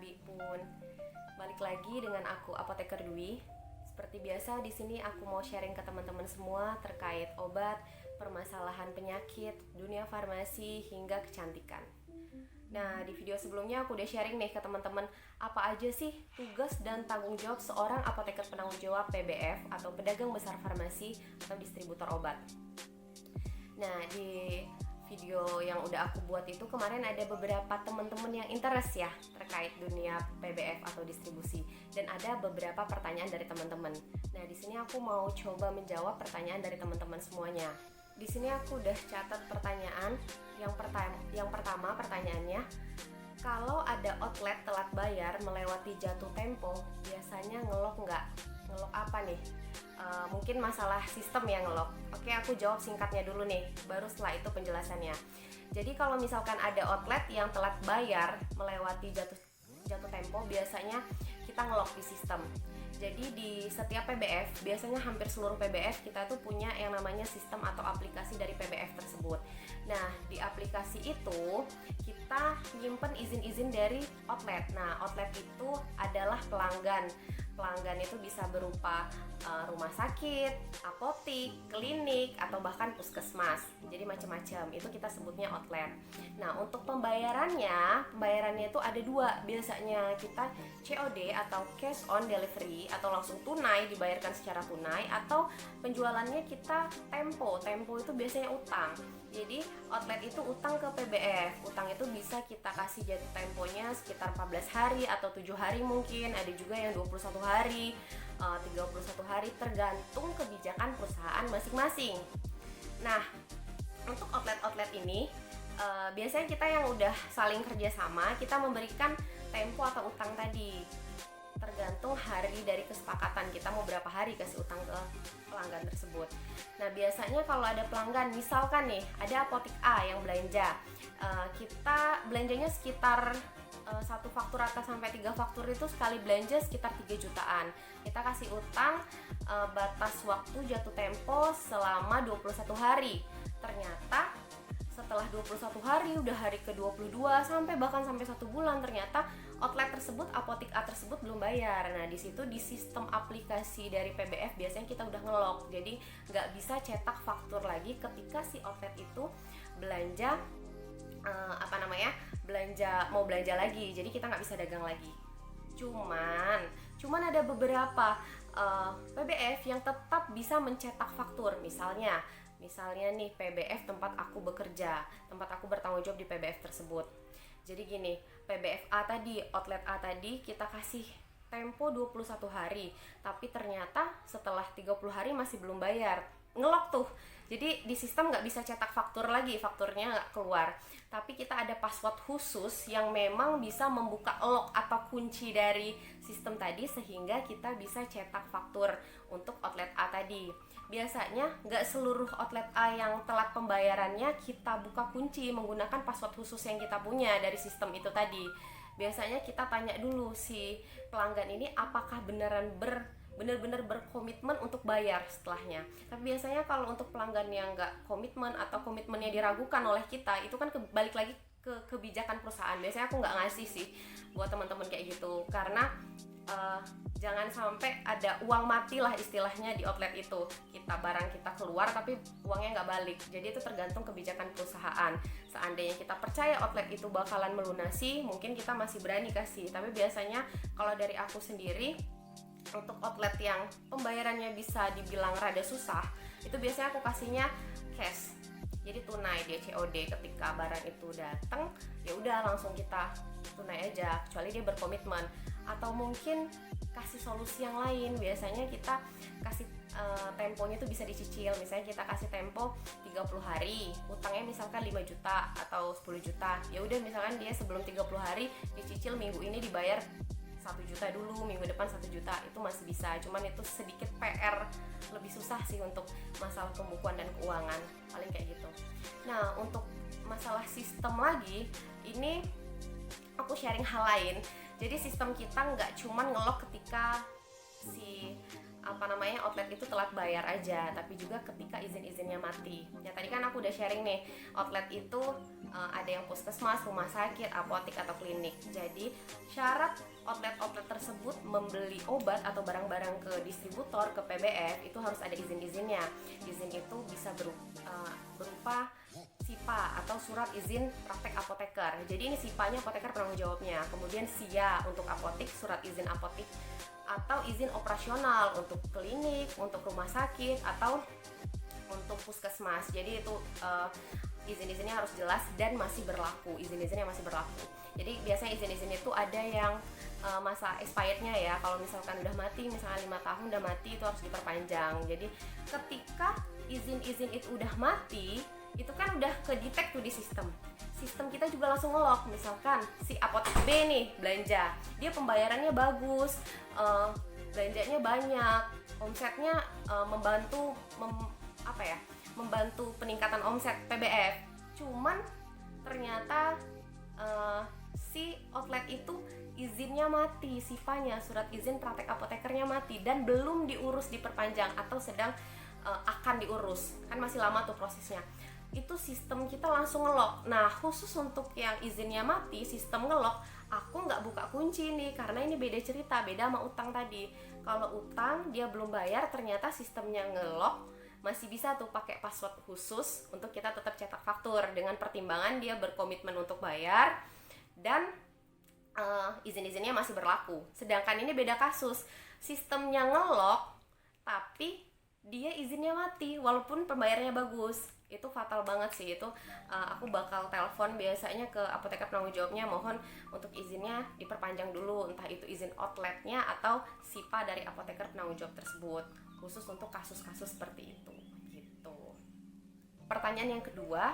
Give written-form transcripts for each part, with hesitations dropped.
Bipun. Balik lagi dengan aku Apoteker Dwi. Seperti biasa di sini aku mau sharing ke teman-teman semua terkait obat, permasalahan penyakit, dunia farmasi hingga kecantikan. Nah, di video sebelumnya aku udah sharing nih ke teman-teman apa aja sih tugas dan tanggung jawab seorang apoteker penanggung jawab PBF atau pedagang besar farmasi atau distributor obat. Nah, di video yang udah aku buat itu kemarin ada beberapa teman-teman yang interest ya terkait dunia PBF atau distribusi, dan ada beberapa pertanyaan dari teman-teman. Nah, di sini aku mau coba menjawab pertanyaan dari teman-teman semuanya. Di sini aku udah catat pertanyaan. Yang pertama pertanyaannya, kalau ada outlet telat bayar melewati jatuh tempo, biasanya ngelok nggak? Ngelok apa nih? Mungkin masalah sistem yang ngelok. Oke, aku jawab singkatnya dulu nih, baru setelah itu penjelasannya. Jadi kalau misalkan ada outlet yang telat bayar melewati jatuh tempo, biasanya kita ngelok di sistem. Jadi di setiap PBF, biasanya hampir seluruh PBF kita tuh punya yang namanya sistem atau aplikasi dari PBF tersebut. Nah, di aplikasi itu kita nyimpen izin-izin dari outlet. Nah, outlet itu adalah pelanggan. Pelanggan itu bisa berupa rumah sakit, apotik, klinik, atau bahkan puskesmas. Jadi macam-macam, itu kita sebutnya outlet. Nah, untuk pembayarannya itu ada dua. Biasanya kita COD atau cash on delivery, atau langsung tunai, dibayarkan secara tunai, atau penjualannya kita tempo itu biasanya utang. Jadi outlet itu utang ke PBF. Utang itu bisa kita kasih jatuh temponya sekitar 14 hari atau 7 hari mungkin. Ada juga yang 21 hari, 31 hari, tergantung kebijakan perusahaan masing-masing. Nah, untuk outlet-outlet ini biasanya kita yang udah saling kerjasama, kita memberikan tempo atau utang tadi. Tergantung hari dari kesepakatan kita mau berapa hari kasih utang ke pelanggan tersebut. Nah, biasanya kalau ada pelanggan, misalkan nih ada apotik A yang belanja, kita belanjanya sekitar 1 faktur atau sampai 3 faktur itu sekali belanja sekitar 3 jutaan. Kita kasih utang batas waktu jatuh tempo selama 21 hari. Ternyata setelah 21 hari, udah hari ke-22 bahkan sampai 1 bulan, ternyata outlet tersebut, apotik A tersebut belum bayar. Nah, di situ di sistem aplikasi dari PBF biasanya kita udah ngelok. Jadi nggak bisa cetak faktur lagi ketika si outlet itu belanja mau belanja lagi. Jadi kita nggak bisa dagang lagi. Cuman ada beberapa PBF yang tetap bisa mencetak faktur. Misalnya nih PBF tempat aku bekerja, tempat aku bertanggung jawab di PBF tersebut. Jadi gini, PBF A tadi, outlet A tadi kita kasih tempo 21 hari, tapi ternyata setelah 30 hari masih belum bayar. Ngelok tuh. Jadi di sistem nggak bisa cetak faktur lagi, fakturnya nggak keluar. Tapi kita ada password khusus yang memang bisa membuka lock atau kunci dari sistem tadi, sehingga kita bisa cetak faktur untuk outlet A tadi. Biasanya nggak seluruh outlet A yang telat pembayarannya kita buka kunci menggunakan password khusus yang kita punya dari sistem itu tadi. Biasanya kita tanya dulu si pelanggan ini apakah benar-benar berkomitmen untuk bayar setelahnya. Tapi biasanya kalau untuk pelanggan yang nggak komitmen atau komitmennya diragukan oleh kita, itu kan balik lagi ke kebijakan perusahaan. Biasanya aku nggak ngasih sih buat teman-teman kayak gitu, karena jangan sampai ada uang mati lah istilahnya di outlet itu. Barang kita keluar tapi uangnya nggak balik. Jadi itu tergantung kebijakan perusahaan. Seandainya kita percaya outlet itu bakalan melunasi, mungkin kita masih berani kasih. Tapi biasanya kalau dari aku sendiri, untuk outlet yang pembayarannya bisa dibilang rada susah, itu biasanya aku kasihnya cash. Jadi tunai, dia COD. Ketika barang itu datang, ya udah langsung kita tunai aja, kecuali dia berkomitmen. Atau mungkin kasih solusi yang lain. Biasanya kita kasih temponya tuh bisa dicicil. Misalnya kita kasih tempo 30 hari, utangnya misalkan 5 juta atau 10 juta. Ya udah, misalkan dia sebelum 30 hari dicicil, minggu ini dibayar 1 juta dulu, minggu depan 1 juta, itu masih bisa. Cuman itu sedikit PR, lebih susah sih untuk masalah pembukuan dan keuangan, paling kayak gitu. Nah, untuk masalah sistem lagi, ini aku sharing hal lain. Jadi sistem kita nggak cuman ngelok ketika si outlet itu telat bayar aja, tapi juga ketika izin-izinnya mati. Ya tadi kan aku udah sharing nih, outlet itu ada yang puskesmas, rumah sakit, apotek atau klinik. Jadi syarat outlet tersebut membeli obat atau barang-barang ke distributor, ke PBF, itu harus ada izin-izinnya. Izin itu bisa berupa SIPA atau surat izin praktek apoteker. Jadi ini SIPA-nya apoteker penanggung jawabnya. Kemudian SIA untuk apotek, surat izin apotek atau izin operasional untuk klinik, untuk rumah sakit atau untuk puskesmas. Jadi itu izin-izinnya harus jelas dan masih berlaku. Izin-izinnya masih berlaku. Jadi biasanya izin-izin itu ada yang masa expirednya ya. Kalau misalkan udah mati, misalnya 5 tahun udah mati, itu harus diperpanjang. Jadi ketika izin-izin itu udah mati, itu kan udah ke-detect tuh di sistem kita juga langsung nge-lock. Misalkan si apotek B nih belanja, dia pembayarannya bagus, belanjanya banyak, omsetnya membantu membantu peningkatan omset PBF. Cuman ternyata si outlet itu izinnya mati, SIPA-nya, surat izin praktek apotekernya mati dan belum diurus diperpanjang atau sedang akan diurus, kan masih lama tuh prosesnya. Itu sistem kita langsung nge-lock. Nah, khusus untuk yang izinnya mati, sistem nge-lock, aku nggak buka kunci nih, karena ini beda cerita, beda sama utang tadi. Kalau utang dia belum bayar, ternyata sistemnya nge-lock, masih bisa tuh pakai password khusus untuk kita tetap cetak faktur dengan pertimbangan dia berkomitmen untuk bayar dan izin-izinnya masih berlaku. Sedangkan ini beda kasus, sistemnya nge-lock tapi dia izinnya mati walaupun pembayarannya bagus. Itu fatal banget sih. Itu aku bakal telepon biasanya ke apoteker penanggung jawabnya, mohon untuk izinnya diperpanjang dulu, entah itu izin outletnya atau SIPA dari apoteker penanggung jawab tersebut, khusus untuk kasus-kasus seperti itu gitu. Pertanyaan yang kedua,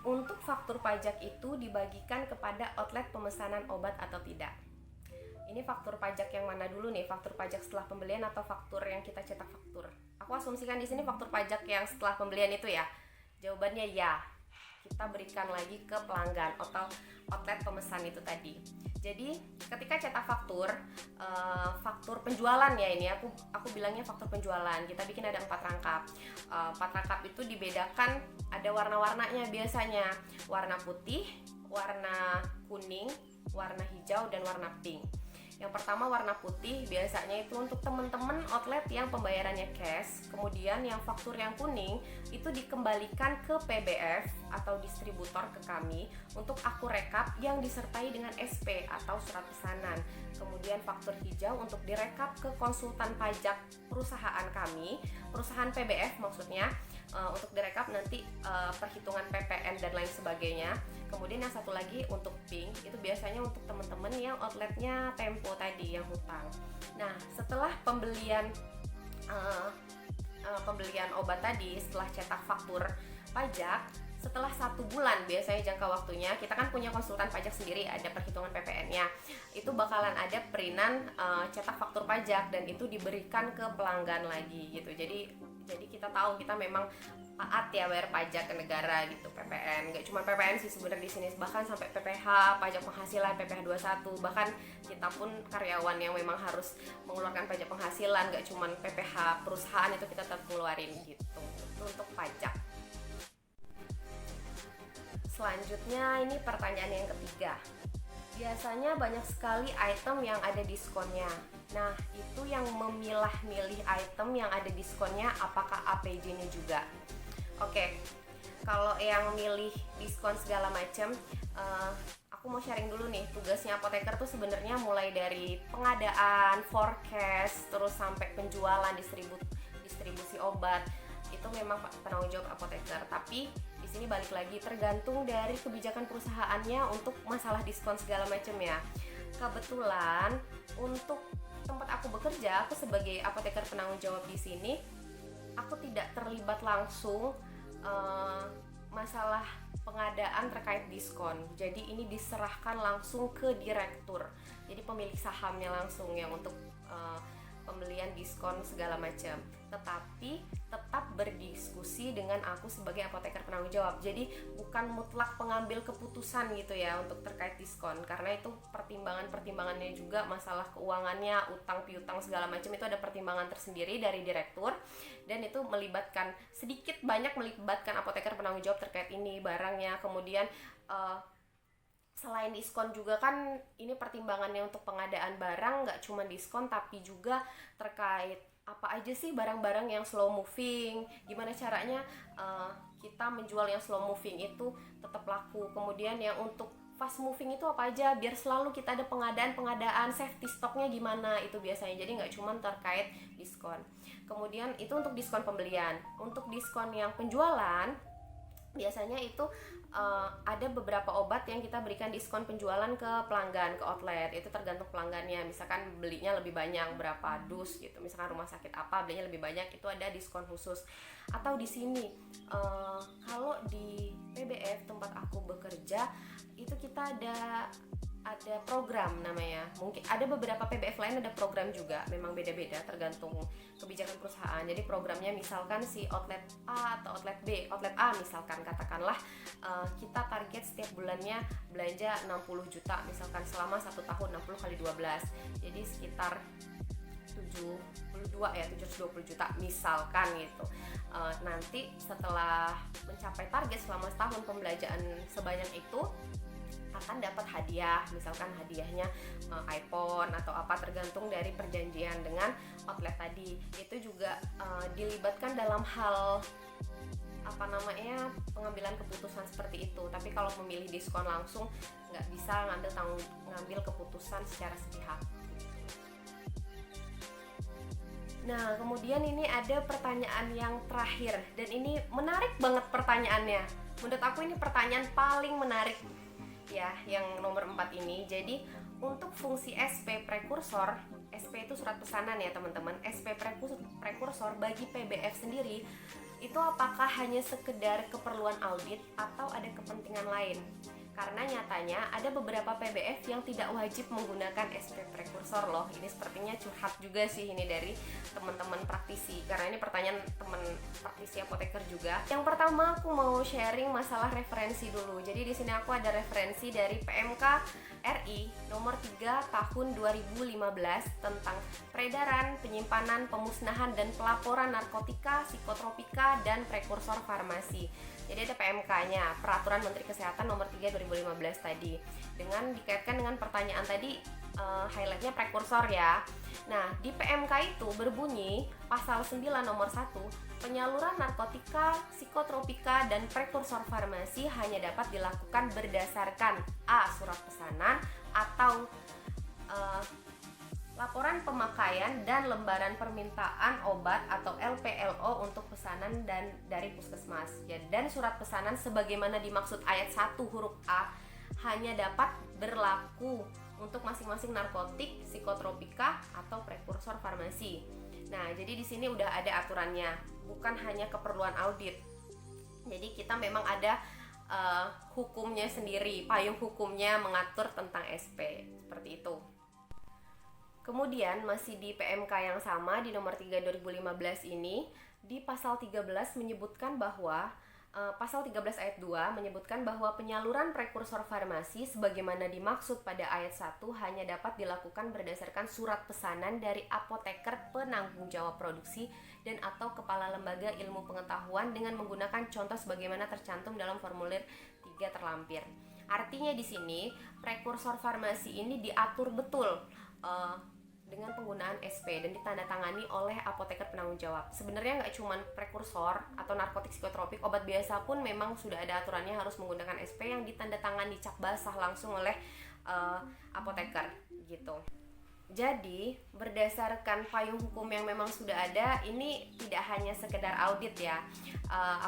untuk faktur pajak itu dibagikan kepada outlet pemesanan obat atau tidak? Ini faktur pajak yang mana dulu nih? Faktur pajak setelah pembelian atau faktur yang kita cetak faktur? Aku asumsikan di sini faktur pajak yang setelah pembelian itu ya. Jawabannya ya. Kita berikan lagi ke pelanggan atau outlet pemesan itu tadi. Jadi ketika cetak faktur, faktur penjualan ya ini aku bilangnya faktur penjualan. Kita bikin ada 4 rangkap. 4 rangkap itu dibedakan ada warna-warnanya biasanya. Warna putih, warna kuning, warna hijau dan warna pink. Yang pertama warna putih, biasanya itu untuk teman-teman outlet yang pembayarannya cash. Kemudian yang faktur yang kuning itu dikembalikan ke PBF atau distributor ke kami untuk aku rekap yang disertai dengan SP atau surat pesanan. Kemudian faktur hijau untuk direkap ke konsultan pajak perusahaan kami, perusahaan PBF maksudnya, untuk direkap nanti perhitungan PPN dan lain sebagainya. Kemudian yang satu lagi untuk pink, itu biasanya untuk teman-teman yang outletnya Tempo tadi yang hutang. Nah, setelah pembelian obat tadi, setelah cetak faktur pajak, setelah 1 bulan biasanya jangka waktunya, kita kan punya konsultan pajak sendiri, ada perhitungan PPN-nya, itu bakalan ada perinan cetak faktur pajak dan itu diberikan ke pelanggan lagi gitu. Jadi kita tahu kita memang taat ya bayar pajak ke negara gitu, PPN. Nggak cuma PPN sih sebenarnya di sini, bahkan sampai PPH, pajak penghasilan, PPh 21, bahkan kita pun karyawan yang memang harus mengeluarkan pajak penghasilan, nggak cuma PPh perusahaan itu kita tetap ngeluarin gitu. Itu untuk pajak. Selanjutnya ini pertanyaan yang ketiga. Biasanya banyak sekali item yang ada diskonnya. Nah, itu yang memilah-milih item yang ada diskonnya apakah APJ-nya juga? Oke, kalau yang milih diskon segala macam, aku mau sharing dulu nih. Tugasnya apoteker tuh sebenarnya mulai dari pengadaan, forecast, terus sampai penjualan, distribusi obat. Itu memang penanggung jawab apoteker. Tapi di sini balik lagi tergantung dari kebijakan perusahaannya untuk masalah diskon segala macam ya. Kebetulan untuk tempat aku bekerja, aku sebagai apoteker penanggung jawab di sini, aku tidak terlibat langsung masalah pengadaan terkait diskon. Jadi ini diserahkan langsung ke direktur. Jadi pemilik sahamnya langsung yang untuk pembelian diskon segala macam. Tetapi tetap berdiskusi dengan aku sebagai apoteker penanggung jawab. Jadi bukan mutlak pengambil keputusan gitu ya untuk terkait diskon, karena itu pertimbangannya juga masalah keuangannya, utang piutang segala macam itu ada pertimbangan tersendiri dari direktur, dan itu melibatkan sedikit banyak melibatkan apoteker penanggung jawab terkait ini barangnya. Kemudian selain diskon juga kan ini pertimbangannya untuk pengadaan barang, nggak cuma diskon tapi juga terkait apa aja sih barang-barang yang slow moving, gimana caranya kita menjual yang slow moving itu tetap laku. Kemudian yang untuk fast moving itu apa aja, biar selalu kita ada pengadaan safety stoknya gimana itu biasanya. Jadi nggak cuma terkait diskon. Kemudian itu untuk diskon pembelian. Untuk diskon yang penjualan biasanya itu ada beberapa obat yang kita berikan diskon penjualan ke pelanggan, ke outlet. Itu tergantung pelanggannya, misalkan belinya lebih banyak berapa dus gitu, misalkan rumah sakit apa belinya lebih banyak, itu ada diskon khusus. Atau di sini kalau di PBF tempat aku bekerja itu kita ada program namanya. Mungkin ada beberapa PBF lain ada program juga, memang beda-beda tergantung kebijakan perusahaan. Jadi programnya misalkan si outlet A atau outlet B. Outlet A misalkan katakanlah kita target setiap bulannya belanja 60 juta misalkan selama 1 tahun, 60 kali 12. Jadi sekitar 720 juta misalkan gitu. Nanti setelah mencapai target selama setahun pembelanjaan sebanyak itu akan dapat hadiah, misalkan hadiahnya iPhone atau apa, tergantung dari perjanjian dengan outlet tadi. Itu juga dilibatkan dalam hal pengambilan keputusan seperti itu. Tapi kalau memilih diskon langsung nggak bisa ngambil keputusan secara sepihak. Nah, kemudian ini ada pertanyaan yang terakhir, dan ini menarik banget pertanyaannya. Menurut aku ini pertanyaan paling menarik ya, yang nomor 4 ini. Jadi untuk fungsi SP prekursor, SP itu surat pesanan ya teman-teman, SP prekursor bagi PBF sendiri itu apakah hanya sekedar keperluan audit atau ada kepentingan lain? Karena nyatanya ada beberapa PBF yang tidak wajib menggunakan SP prekursor loh. Ini sepertinya curhat juga sih ini dari teman-teman praktisi, karena ini pertanyaan teman praktisi apoteker juga. Yang pertama aku mau sharing masalah referensi dulu. Jadi di sini aku ada referensi dari PMK RI nomor 3 tahun 2015 tentang peredaran, penyimpanan, pemusnahan dan pelaporan narkotika, psikotropika dan prekursor farmasi. Jadi ada PMK-nya, Peraturan Menteri Kesehatan nomor 3 2015 tadi. Dengan dikaitkan dengan pertanyaan tadi, highlightnya prekursor ya. Nah, di PMK itu berbunyi pasal 9 nomor 1, penyaluran narkotika, psikotropika dan prekursor farmasi hanya dapat dilakukan berdasarkan A. Surat pesanan atau laporan pemakaian dan lembaran permintaan obat atau LPLO untuk pesanan dan dari puskesmas. Dan surat pesanan sebagaimana dimaksud ayat 1 huruf A hanya dapat berlaku untuk masing-masing narkotik, psikotropika atau prekursor farmasi. Nah, jadi di sini udah ada aturannya, bukan hanya keperluan audit. Jadi kita memang ada hukumnya sendiri, payung hukumnya mengatur tentang SP, seperti itu. Kemudian masih di PMK yang sama di nomor 3 2015 ini, di pasal 13 menyebutkan bahwa pasal 13 ayat 2 menyebutkan bahwa penyaluran prekursor farmasi sebagaimana dimaksud pada ayat 1 hanya dapat dilakukan berdasarkan surat pesanan dari apoteker penanggung jawab produksi dan atau kepala lembaga ilmu pengetahuan dengan menggunakan contoh sebagaimana tercantum dalam formulir 3 terlampir. Artinya di sini prekursor farmasi ini diatur betul dengan penggunaan SP dan ditandatangani oleh apoteker penanggung jawab. Sebenarnya nggak cuma prekursor atau narkotik psikotropik, obat biasa pun memang sudah ada aturannya harus menggunakan SP yang ditandatangani cap basah langsung oleh apoteker gitu. Jadi berdasarkan payung hukum yang memang sudah ada, ini tidak hanya sekedar audit ya.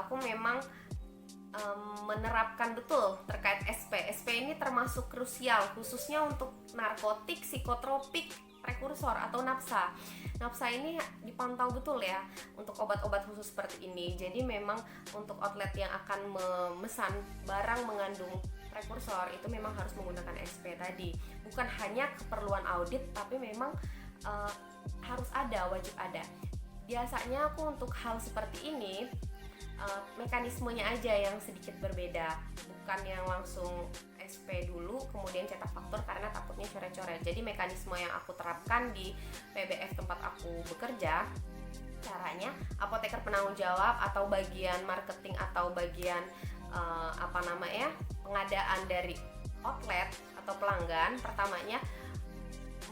Aku memang menerapkan betul terkait SP. SP ini termasuk krusial khususnya untuk narkotik, psikotropik, prekursor atau napsa. Napsa ini dipantau betul ya untuk obat-obat khusus seperti ini. Jadi memang untuk outlet yang akan memesan barang mengandung prekursor itu memang harus menggunakan SP tadi. Bukan hanya keperluan audit, tapi memang harus ada, wajib ada. Biasanya aku untuk hal seperti ini mekanismenya aja yang sedikit berbeda, bukan yang langsung SP dulu kemudian cetak faktur karena takutnya coret-coret. Jadi mekanisme yang aku terapkan di PBF tempat aku bekerja, caranya apoteker penanggung jawab atau bagian marketing atau bagian pengadaan dari outlet atau pelanggan, pertamanya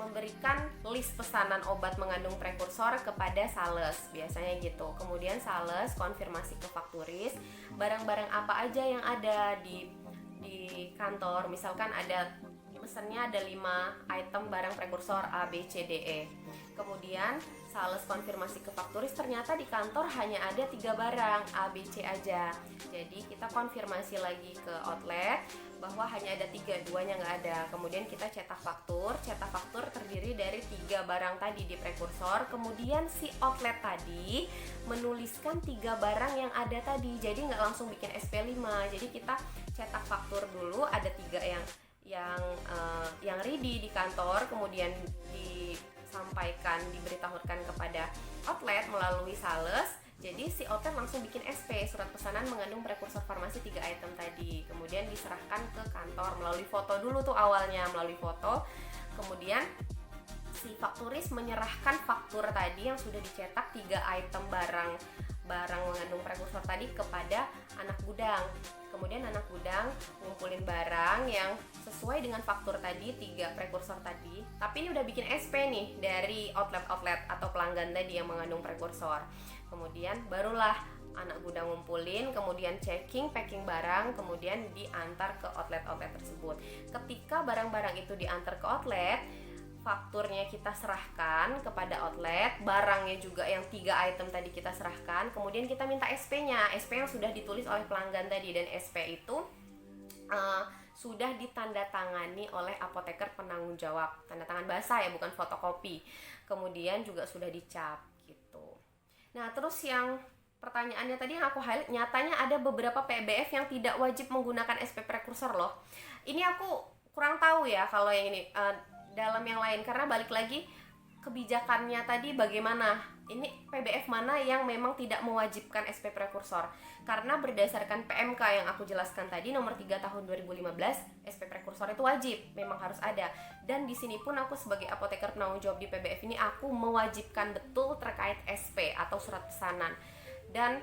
memberikan list pesanan obat mengandung prekursor kepada sales, biasanya gitu. Kemudian sales konfirmasi ke fakturis barang-barang apa aja yang ada di kantor. Misalkan pesannya ada 5 item barang prekursor A, B, C, D, E. Kemudian sales konfirmasi ke fakturis, ternyata di kantor hanya ada 3 barang A, B, C aja. Jadi kita konfirmasi lagi ke outlet bahwa hanya ada 3, 2-nya nggak ada. Kemudian kita cetak faktur terdiri dari 3 barang tadi di prekursor. Kemudian si outlet tadi menuliskan 3 barang yang ada tadi, jadi nggak langsung bikin SP5. Jadi kita cetak faktur dulu, ada 3 yang ready di kantor, kemudian diberitahukan kepada outlet melalui sales. Jadi si outlet langsung bikin SP, surat pesanan mengandung prekursor farmasi 3 item tadi. Kemudian diserahkan ke kantor melalui foto dulu tuh awalnya, melalui foto. Kemudian si fakturis menyerahkan faktur tadi yang sudah dicetak 3 item barang mengandung prekursor tadi kepada anak gudang. Kemudian anak gudang ngumpulin barang yang sesuai dengan faktur tadi, 3 prekursor tadi. Tapi ini udah bikin SP nih dari outlet atau pelanggan tadi yang mengandung prekursor. Kemudian barulah anak gudang ngumpulin, kemudian packing barang, kemudian diantar ke outlet tersebut. Ketika barang-barang itu diantar ke outlet, fakturnya kita serahkan kepada outlet, barangnya juga yang 3 item tadi kita serahkan, kemudian kita minta SP-nya, SP yang sudah ditulis oleh pelanggan tadi, dan SP itu sudah ditandatangani oleh apoteker penanggung jawab, tanda tangan basah ya, bukan fotokopi. Kemudian juga sudah dicap gitu. Nah, terus yang pertanyaannya tadi yang aku highlight, nyatanya ada beberapa PBF yang tidak wajib menggunakan SP prekursor loh. Ini aku kurang tahu ya kalau yang ini dalam yang lain, karena balik lagi kebijakannya tadi bagaimana. Ini PBF mana yang memang tidak mewajibkan SP prekursor. Karena berdasarkan PMK yang aku jelaskan tadi nomor 3 tahun 2015, SP prekursor itu wajib, memang harus ada. Dan di sini pun aku sebagai apoteker penanggung jawab di PBF ini, aku mewajibkan betul terkait SP atau surat pesanan. Dan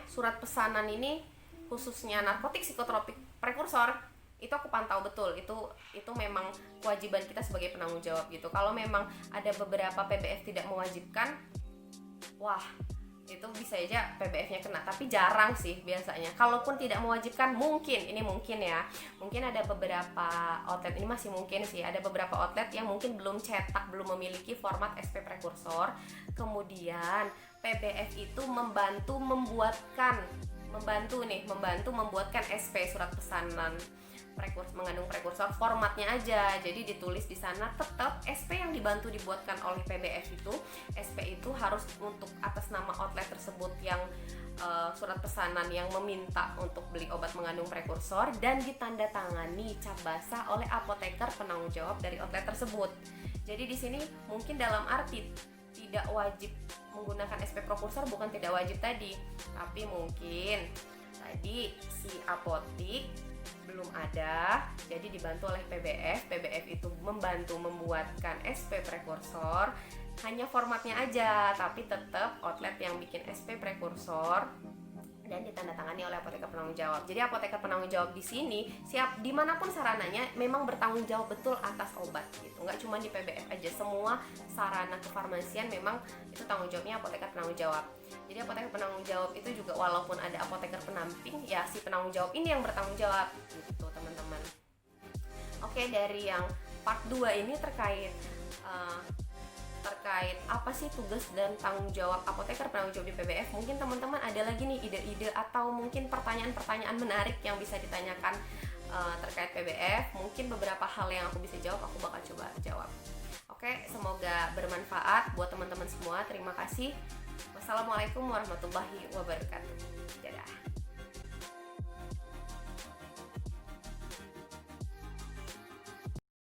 surat pesanan ini khususnya narkotik psikotropik prekursor itu aku pantau betul, itu memang kewajiban kita sebagai penanggung jawab gitu. Kalau memang ada beberapa PBF tidak mewajibkan, wah itu bisa aja PBF-nya kena, tapi jarang sih biasanya. Kalaupun tidak mewajibkan, mungkin ada beberapa outlet, ini masih mungkin sih, ada beberapa outlet yang mungkin belum cetak, belum memiliki format SP prekursor. Kemudian PBF itu membantu membuatkan SP, surat pesanan mengandung prekursor, formatnya aja. Jadi ditulis di sana, tetap SP yang dibantu dibuatkan oleh PBF itu, SP itu harus untuk atas nama outlet tersebut yang surat pesanan yang meminta untuk beli obat mengandung prekursor, dan ditandatangani cap basah oleh apoteker penanggung jawab dari outlet tersebut. Jadi di sini mungkin dalam arti tidak wajib menggunakan SP prekursor, bukan tidak wajib tadi, tapi mungkin tadi si apotik belum ada, jadi dibantu oleh PBF itu membantu membuatkan SP prekursor, hanya formatnya aja, tapi tetap outlet yang bikin SP prekursor dan ditandatangani oleh apoteker penanggung jawab. Jadi apoteker penanggung jawab di sini siap dimanapun sarananya memang bertanggung jawab betul atas obat gitu. Nggak cuma di PBF aja, semua sarana kefarmasian memang itu tanggung jawabnya apoteker penanggung jawab. Jadi apoteker penanggung jawab itu juga walaupun ada apoteker penamping, ya si penanggung jawab ini yang bertanggung jawab gitu teman-teman. Oke, dari yang part 2 ini terkait apa sih tugas dan tanggung jawab apoteker penanggung jawab di PBF. Mungkin teman-teman ada lagi nih ide-ide atau mungkin pertanyaan-pertanyaan menarik yang bisa ditanyakan terkait PBF. Mungkin beberapa hal yang aku bisa jawab, aku bakal coba jawab. Oke, semoga bermanfaat buat teman-teman semua. Terima kasih. Wassalamualaikum warahmatullahi wabarakatuh. Dadah.